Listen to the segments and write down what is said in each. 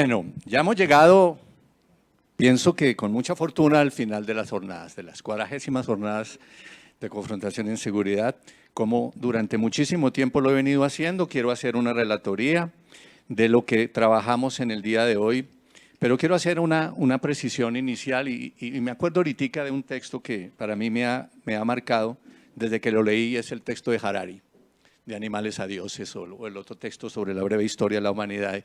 Bueno, ya hemos llegado, pienso que con mucha fortuna al final de las jornadas, de las 40º jornadas de confrontación en seguridad. Como durante muchísimo tiempo lo he venido haciendo, quiero hacer una relatoría de lo que trabajamos en el día de hoy, pero quiero hacer una precisión inicial y me acuerdo ahorita de un texto que para mí me ha marcado desde que lo leí, es el texto de Harari, de Animales a Dioses, o el otro texto sobre la breve historia de la humanidad.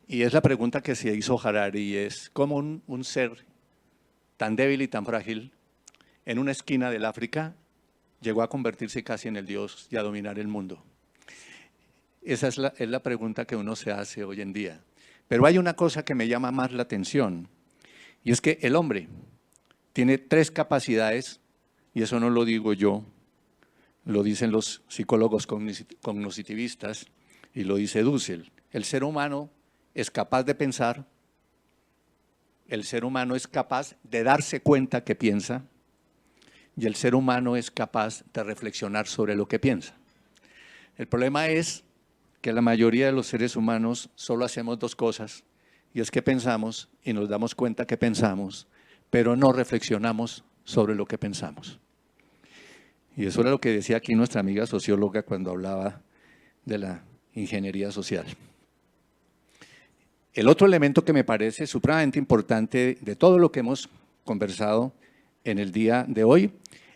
Y es la pregunta que se hizo Harari, es ¿cómo un ser tan débil y tan frágil en una esquina del África llegó a convertirse casi en el Dios y a dominar el mundo? Esa es la pregunta que uno se hace hoy en día. Pero hay una cosa que me llama más la atención, y es que el hombre tiene 3 capacidades, y eso no lo digo yo, lo dicen los psicólogos cognitivistas, y lo dice Dussel. El ser humano es capaz de pensar, el ser humano es capaz de darse cuenta que piensa, y el ser humano es capaz de reflexionar sobre lo que piensa. El problema es que la mayoría de los seres humanos solo hacemos 2 cosas, y es que pensamos y nos damos cuenta que pensamos, pero no reflexionamos sobre lo que pensamos. Y eso era lo que decía aquí nuestra amiga socióloga cuando hablaba de la ingeniería social. El otro elemento que me parece supremamente importante de todo lo que hemos conversado en el día de hoy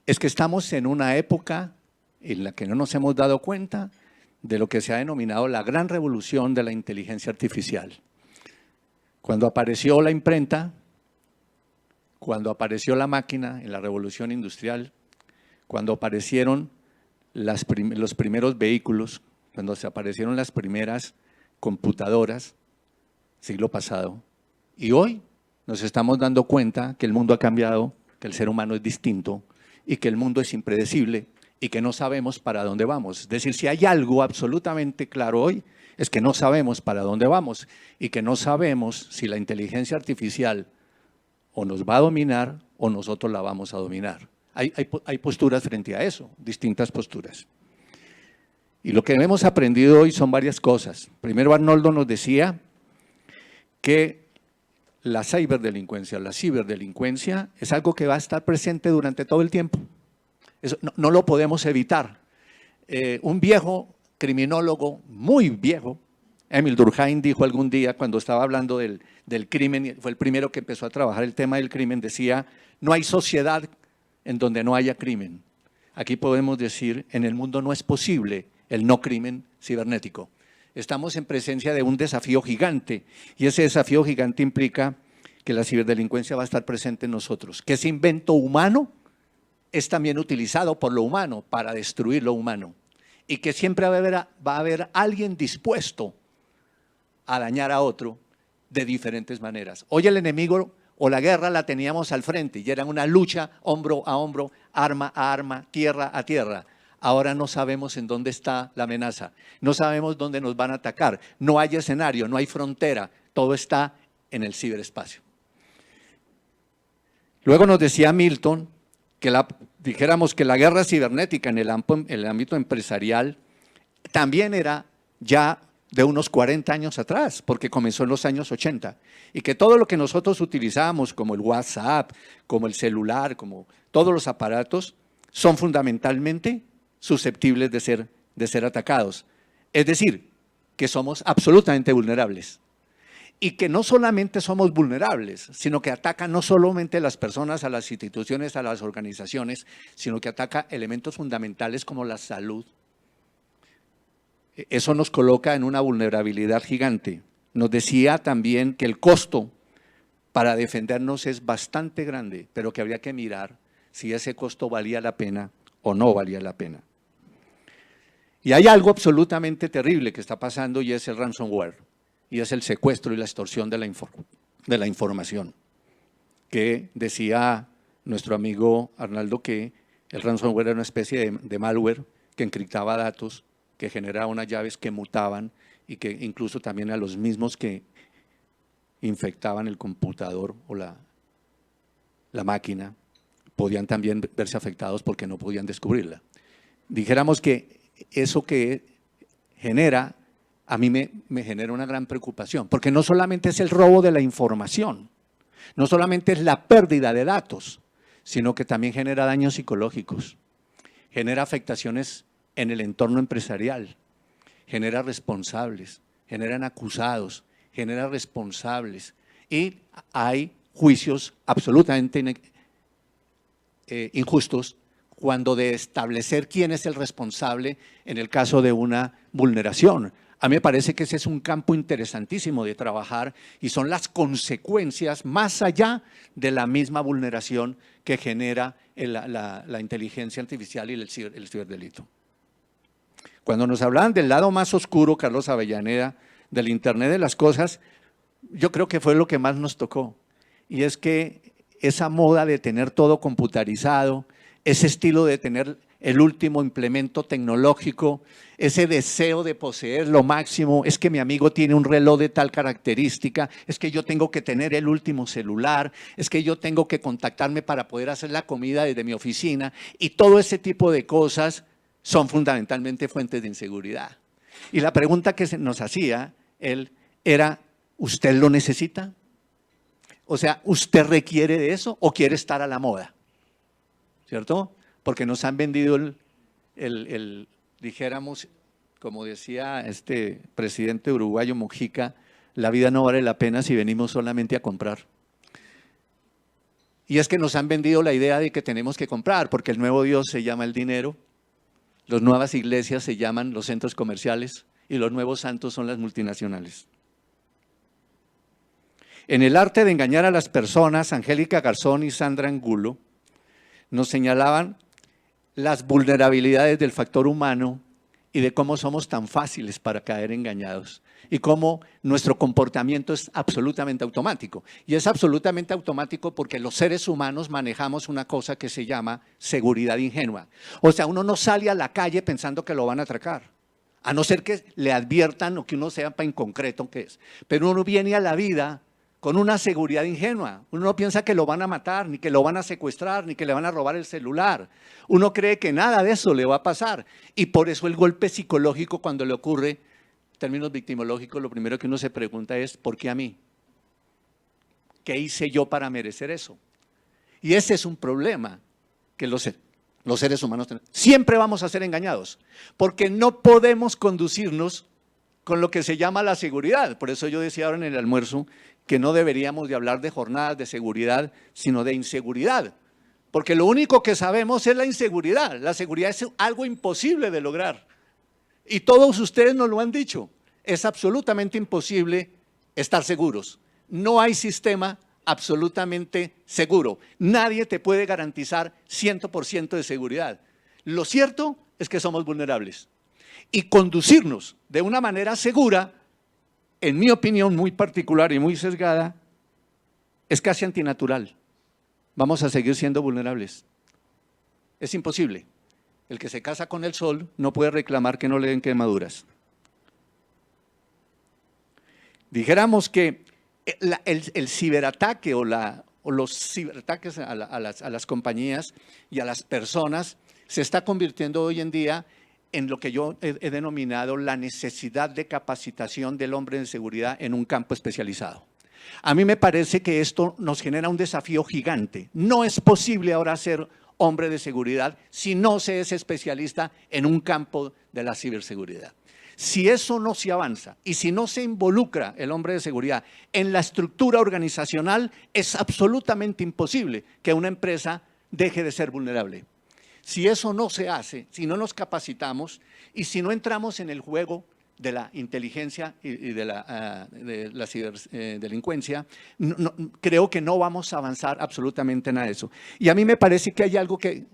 es que estamos en una época en la que no nos hemos dado cuenta de lo que se ha denominado la gran revolución de la inteligencia artificial. Cuando apareció la imprenta, cuando apareció la máquina en la revolución industrial, cuando aparecieron los primeros vehículos, cuando se aparecieron las primeras computadoras, siglo pasado, y hoy nos estamos dando cuenta que el mundo ha cambiado, que el ser humano es distinto y que el mundo es impredecible y que no sabemos para dónde vamos. Es decir, si hay algo absolutamente claro hoy, es que no sabemos para dónde vamos y que no sabemos si la inteligencia artificial o nos va a dominar o nosotros la vamos a dominar. Hay posturas frente a eso, distintas posturas. Y lo que hemos aprendido hoy son varias cosas. Primero, Arnoldo nos decía que la ciberdelincuencia es algo que va a estar presente durante todo el tiempo. Eso no lo podemos evitar. Un viejo criminólogo, muy viejo, Émile Durkheim, dijo algún día cuando estaba hablando del crimen, fue el primero que empezó a trabajar el tema del crimen, decía, no hay sociedad en donde no haya crimen. Aquí podemos decir, en el mundo no es posible el no crimen cibernético. Estamos en presencia de un desafío gigante y ese desafío gigante implica que la ciberdelincuencia va a estar presente en nosotros, que ese invento humano es también utilizado por lo humano para destruir lo humano y que siempre va a haber alguien dispuesto a dañar a otro de diferentes maneras. Hoy el enemigo o la guerra la teníamos al frente y era una lucha hombro a hombro, arma a arma, tierra a tierra. Ahora no sabemos en dónde está la amenaza, no sabemos dónde nos van a atacar, no hay escenario, no hay frontera, todo está en el ciberespacio. Luego nos decía Milton que dijéramos que la guerra cibernética en el ámbito empresarial también era ya de unos 40 años atrás, porque comenzó en los años 80, y que todo lo que nosotros utilizábamos, como el WhatsApp, como el celular, como todos los aparatos, son fundamentalmente susceptibles de ser atacados. Es decir, que somos absolutamente vulnerables. Y que no solamente somos vulnerables, sino que ataca no solamente a las personas, a las instituciones, a las organizaciones, sino que ataca elementos fundamentales como la salud. Eso nos coloca en una vulnerabilidad gigante. Nos decía también que el costo para defendernos es bastante grande, pero que habría que mirar si ese costo valía la pena o no valía la pena. Y hay algo absolutamente terrible que está pasando y es el ransomware, y es el secuestro y la extorsión de la información, que decía nuestro amigo Arnaldo que el ransomware era una especie de malware que encriptaba datos, que generaba unas llaves que mutaban y que incluso también a los mismos que infectaban el computador o la máquina podían también verse afectados porque no podían descubrirla. Dijéramos que eso que genera a mí me genera una gran preocupación, porque no solamente es el robo de la información, no solamente es la pérdida de datos, sino que también genera daños psicológicos, genera afectaciones en el entorno empresarial, genera responsables, generan acusados, genera responsables y hay juicios absolutamente injustos cuando de establecer quién es el responsable en el caso de una vulneración. A mí me parece que ese es un campo interesantísimo de trabajar y son las consecuencias más allá de la misma vulneración que genera la inteligencia artificial y el ciberdelito. Cuando nos hablaban del lado más oscuro, Carlos Avellaneda, del Internet de las cosas, yo creo que fue lo que más nos tocó. Y es que esa moda de tener todo computarizado, ese estilo de tener el último implemento tecnológico, ese deseo de poseer lo máximo, es que mi amigo tiene un reloj de tal característica, es que yo tengo que tener el último celular, es que yo tengo que contactarme para poder hacer la comida desde mi oficina y todo ese tipo de cosas son fundamentalmente fuentes de inseguridad. Y la pregunta que nos hacía él era, ¿usted lo necesita? O sea, ¿usted requiere de eso o quiere estar a la moda? ¿Cierto? Porque nos han vendido dijéramos, como decía este presidente uruguayo Mujica, la vida no vale la pena si venimos solamente a comprar. Y es que nos han vendido la idea de que tenemos que comprar, porque el nuevo Dios se llama el dinero, las nuevas iglesias se llaman los centros comerciales y los nuevos santos son las multinacionales. En el arte de engañar a las personas, Angélica Garzón y Sandra Angulo nos señalaban las vulnerabilidades del factor humano y de cómo somos tan fáciles para caer engañados y cómo nuestro comportamiento es absolutamente automático. Y es absolutamente automático porque los seres humanos manejamos una cosa que se llama seguridad ingenua. O sea, uno no sale a la calle pensando que lo van a atracar, a no ser que le adviertan o que uno sepa en concreto qué es. Pero uno viene a la vida con una seguridad ingenua. Uno no piensa que lo van a matar, ni que lo van a secuestrar, ni que le van a robar el celular. Uno cree que nada de eso le va a pasar. Y por eso el golpe psicológico cuando le ocurre, en términos victimológicos, lo primero que uno se pregunta es, ¿por qué a mí? ¿Qué hice yo para merecer eso? Y ese es un problema que los seres humanos tenemos. Siempre vamos a ser engañados, porque no podemos conducirnos con lo que se llama la seguridad. Por eso yo decía ahora en el almuerzo que no deberíamos de hablar de jornadas de seguridad, sino de inseguridad. Porque lo único que sabemos es la inseguridad. La seguridad es algo imposible de lograr. Y todos ustedes nos lo han dicho. Es absolutamente imposible estar seguros. No hay sistema absolutamente seguro. Nadie te puede garantizar 100% de seguridad. Lo cierto es que somos vulnerables. Y conducirnos de una manera segura, en mi opinión muy particular y muy sesgada, es casi antinatural. Vamos a seguir siendo vulnerables. Es imposible. El que se casa con el sol no puede reclamar que no le den quemaduras. Dijéramos que el ciberataque o los ciberataques a las compañías y a las personas se está convirtiendo hoy en día en lo que yo he denominado la necesidad de capacitación del hombre de seguridad en un campo especializado. A mí me parece que esto nos genera un desafío gigante. No es posible ahora ser hombre de seguridad si no se es especialista en un campo de la ciberseguridad. Si eso no se avanza y si no se involucra el hombre de seguridad en la estructura organizacional, es absolutamente imposible que una empresa deje de ser vulnerable. Si eso no se hace, si no nos capacitamos y si no entramos en el juego de la inteligencia y de la ciberdelincuencia, creo que no vamos a avanzar absolutamente nada de eso. Y a mí me parece que hay algo que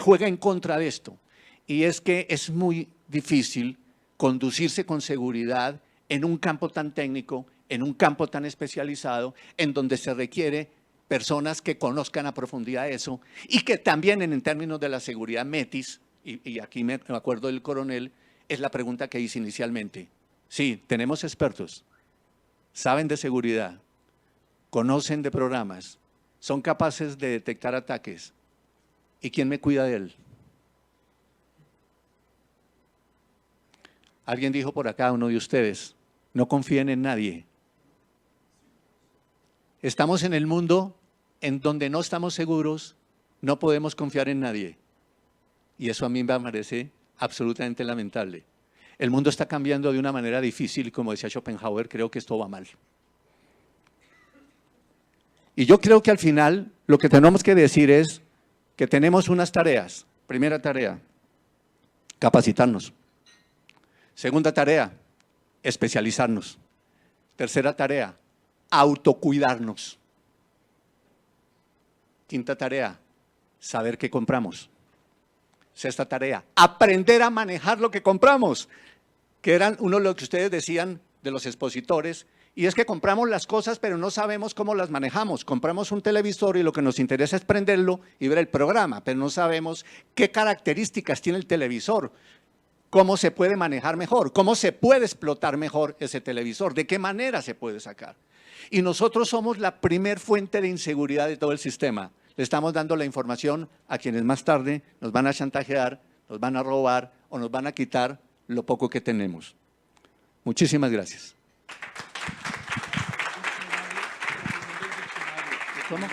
juega en contra de esto, y es que es muy difícil conducirse con seguridad en un campo tan técnico, en un campo tan especializado, en donde se requiere personas que conozcan a profundidad eso y que también en términos de la seguridad METIS, y aquí me acuerdo del coronel, es la pregunta que hice inicialmente. Sí, tenemos expertos, saben de seguridad, conocen de programas, son capaces de detectar ataques. ¿Y quién me cuida de él? Alguien dijo por acá, uno de ustedes, no confíen en nadie. Estamos en el mundo en donde no estamos seguros, no podemos confiar en nadie. Y eso a mí me parece absolutamente lamentable. El mundo está cambiando de una manera difícil y como decía Schopenhauer, creo que esto va mal. Y yo creo que al final lo que tenemos que decir es que tenemos unas tareas. Primera tarea, capacitarnos. Segunda tarea, especializarnos. Tercera tarea, autocuidarnos. Quinta tarea, saber qué compramos. Sexta tarea, aprender a manejar lo que compramos, que eran uno de lo que ustedes decían de los expositores, y es que compramos las cosas pero no sabemos cómo las manejamos. Compramos un televisor y lo que nos interesa es prenderlo y ver el programa, pero no sabemos qué características tiene el televisor, cómo se puede manejar mejor, cómo se puede explotar mejor ese televisor, de qué manera se puede sacar. Y nosotros somos la primer fuente de inseguridad de todo el sistema. Le estamos dando la información a quienes más tarde nos van a chantajear, nos van a robar o nos van a quitar lo poco que tenemos. Muchísimas gracias. ¿Cómo?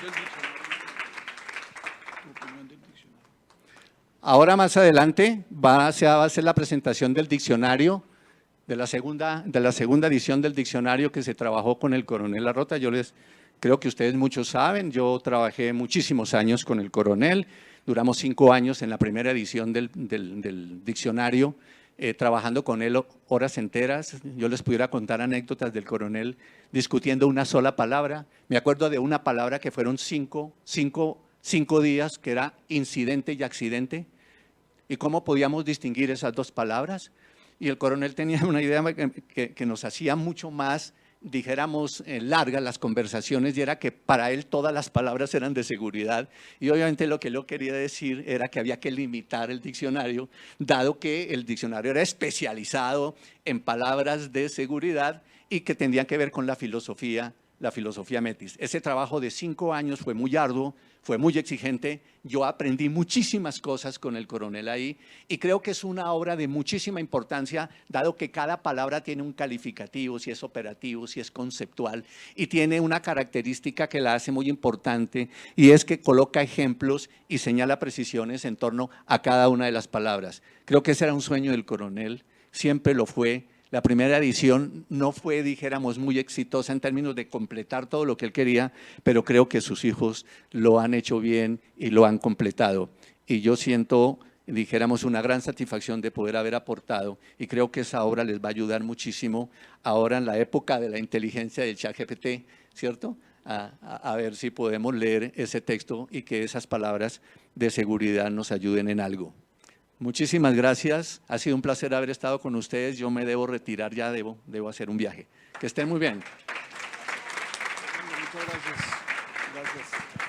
Ahora más adelante se va a hacer la presentación del diccionario, de la segunda edición del diccionario que se trabajó con el coronel Larrota. Creo que ustedes muchos saben, yo trabajé muchísimos años con el coronel, duramos 5 años en la primera edición del diccionario, trabajando con él horas enteras. Yo les pudiera contar anécdotas del coronel discutiendo una sola palabra. Me acuerdo de una palabra que fueron cinco días, que era incidente y accidente, y cómo podíamos distinguir esas dos palabras. Y el coronel tenía una idea que nos hacía mucho más, dijéramos, largas las conversaciones, y era que para él todas las palabras eran de seguridad. Y obviamente lo que él quería decir era que había que limitar el diccionario, dado que el diccionario era especializado en palabras de seguridad y que tendrían que ver con la filosofía Metis. Ese trabajo de 5 años fue muy arduo, fue muy exigente. Yo aprendí muchísimas cosas con el coronel ahí y creo que es una obra de muchísima importancia, dado que cada palabra tiene un calificativo, si es operativo, si es conceptual, y tiene una característica que la hace muy importante, y es que coloca ejemplos y señala precisiones en torno a cada una de las palabras. Creo que ese era un sueño del coronel, siempre lo fue. La primera edición no fue, dijéramos, muy exitosa en términos de completar todo lo que él quería, pero creo que sus hijos lo han hecho bien y lo han completado. Y yo siento, dijéramos, una gran satisfacción de poder haber aportado, y creo que esa obra les va a ayudar muchísimo ahora en la época de la inteligencia del ChatGPT, ¿cierto? A ver si podemos leer ese texto y que esas palabras de seguridad nos ayuden en algo. Muchísimas gracias, ha sido un placer haber estado con ustedes. Yo me debo retirar ya, debo hacer un viaje. Que estén muy bien. Muchas gracias. Gracias.